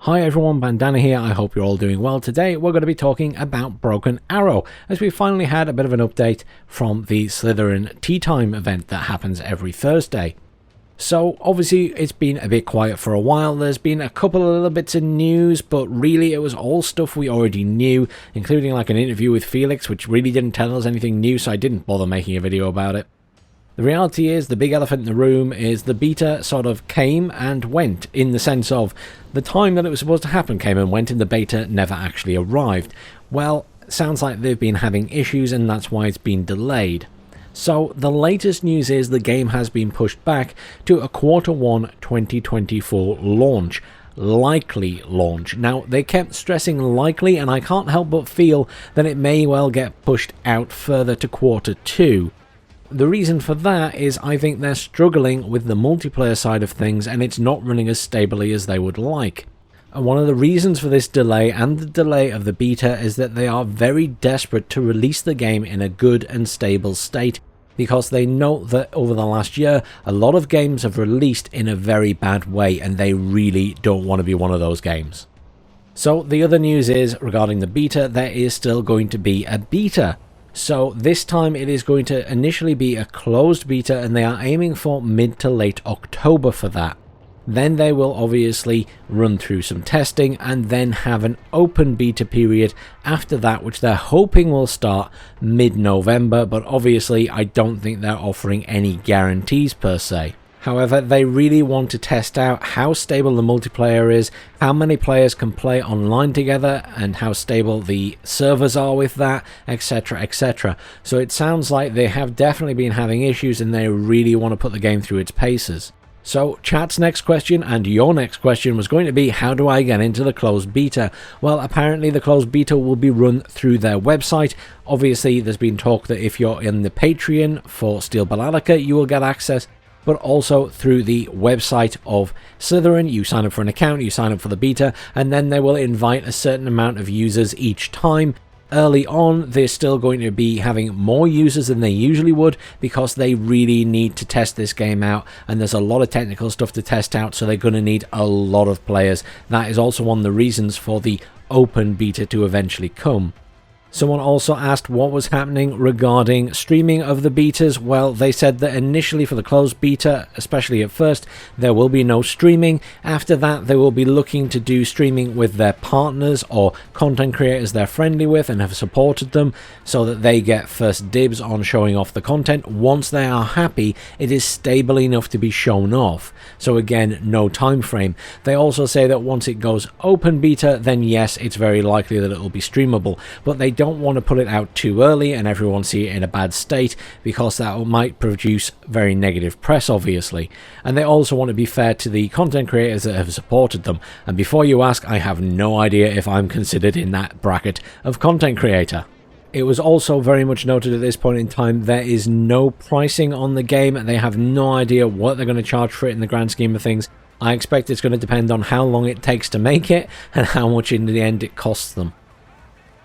Hi everyone, Bandanner here. I hope you're all doing well. Today we're going to be talking about Broken Arrow, as we finally had a bit of an update from the Slitherin Tea Time event that happens every Thursday. So obviously it's been a bit quiet for a while. There's been a couple of little bits of news, but really it was all stuff we already knew, including like an interview with Felix, which really didn't tell us anything new, so I didn't bother making a video about it. The reality is, the big elephant in the room is the beta sort of came and went, in the sense of the time that it was supposed to happen came and went and the beta never actually arrived. Well, sounds like they've been having issues and that's why it's been delayed. So the latest news is the game has been pushed back to a Q1 2024 launch. Likely launch. Now, they kept stressing likely, and I can't help but feel that it may well get pushed out further to Q2. The reason for that is I think they're struggling with the multiplayer side of things and it's not running as stably as they would like. And one of the reasons for this delay and the delay of the beta is that they are very desperate to release the game in a good and stable state, because they know that over the last year a lot of games have released in a very bad way and they really don't want to be one of those games. So the other news is, regarding the beta, there is still going to be a beta. So this time it is going to initially be a closed beta and they are aiming for mid to late October for that. Then they will obviously run through some testing and then have an open beta period after that, which they're hoping will start mid-November, but obviously I don't think they're offering any guarantees per se. However, they really want to test out how stable the multiplayer is, how many players can play online together, and how stable the servers are with that, etc, etc. So it sounds like they have definitely been having issues and they really want to put the game through its paces. So chat's next question and your next question was going to be, how do I get into the closed beta? Well, apparently the closed beta will be run through their website. Obviously there's been talk that if you're in the Patreon for Steel Balladica you will get access, but also through the website of Slitherin. You sign up for an account, you sign up for the beta, and then they will invite a certain amount of users each time. Early on, they're still going to be having more users than they usually would, because they really need to test this game out, and there's a lot of technical stuff to test out, so they're going to need a lot of players. That is also one of the reasons for the open beta to eventually come. Someone also asked what was happening regarding streaming of the betas. Well, they said that initially for the closed beta, especially at first, there will be no streaming. After that, they will be looking to do streaming with their partners or content creators they're friendly with and have supported them, so that they get first dibs on showing off the content. Once they are happy, it is stable enough to be shown off. So again, no time frame. They also say that once it goes open beta, then yes, it's very likely that it will be streamable, but they don't want to put it out too early and everyone see it in a bad state, because that might produce very negative press, obviously. And they also want to be fair to the content creators that have supported them. And before you ask, I have no idea if I'm considered in that bracket of content creator. It was also very much noted at this point in time there is no pricing on the game. They have no idea what they're going to charge for it in the grand scheme of things. I expect it's going to depend on how long it takes to make it and how much in the end it costs them.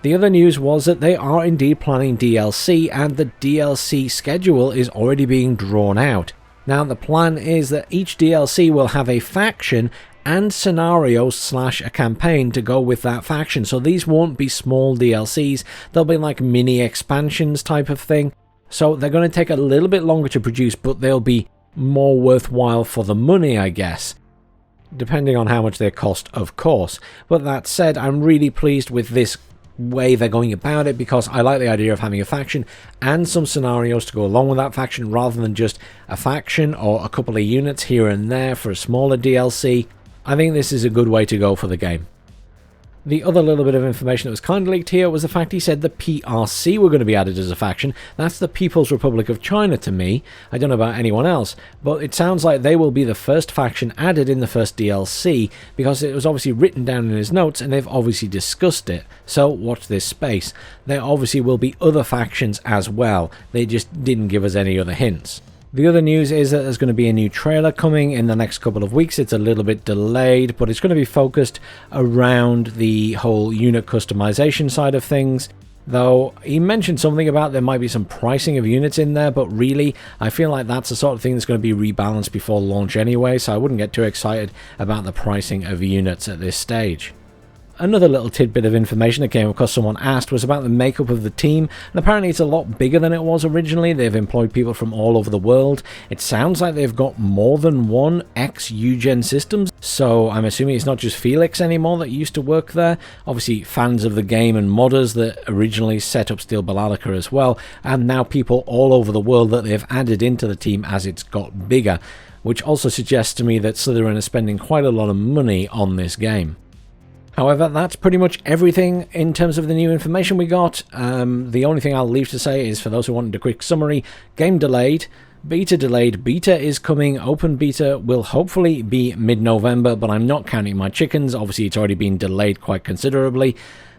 The other news was that they are indeed planning DLC, and the DLC schedule is already being drawn out. Now, the plan is that each DLC will have a faction and scenario / a campaign to go with that faction. So these won't be small DLCs, they'll be like mini expansions type of thing. So they're going to take a little bit longer to produce, but they'll be more worthwhile for the money, I guess. Depending on how much they cost, of course. But that said, I'm really pleased with this way they're going about it, because I like the idea of having a faction and some scenarios to go along with that faction, rather than just a faction or a couple of units here and there for a smaller DLC. I think this is a good way to go for the game. The other little bit of information that was kind of leaked here was the fact he said the PRC were going to be added as a faction. That's the People's Republic of China to me. I don't know about anyone else, but it sounds like they will be the first faction added in the first DLC, because it was obviously written down in his notes and they've obviously discussed it. So watch this space. There obviously will be other factions as well. They just didn't give us any other hints. The other news is that there's going to be a new trailer coming in the next couple of weeks. It's a little bit delayed, but it's going to be focused around the whole unit customization side of things. Though he mentioned something about there might be some pricing of units in there, but really I feel like that's the sort of thing that's going to be rebalanced before launch anyway, so I wouldn't get too excited about the pricing of units at this stage. Another little tidbit of information that came across someone asked was about the makeup of the team, and apparently it's a lot bigger than it was originally. They've employed people from all over the world. It sounds like they've got more than one ex-Eugen Systems, so I'm assuming it's not just Felix anymore that used to work there. Obviously fans of the game and modders that originally set up Steel Balladica as well, and now people all over the world that they've added into the team as it's got bigger, which also suggests to me that Slitherin is spending quite a lot of money on this game. However, that's pretty much everything in terms of the new information we got. The only thing I'll leave to say is, for those who wanted a quick summary, game delayed, beta delayed, beta is coming, open beta will hopefully be mid-November, but I'm not counting my chickens. Obviously, it's already been delayed quite considerably.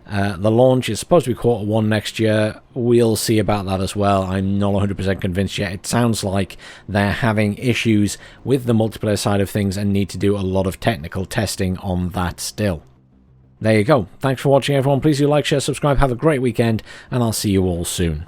The launch is supposed to be Q1 next year. We'll see about that as well. I'm not 100% convinced yet. It sounds like they're having issues with the multiplayer side of things and need to do a lot of technical testing on that still. There you go. Thanks for watching, everyone. Please do like, share, subscribe. Have a great weekend, and I'll see you all soon.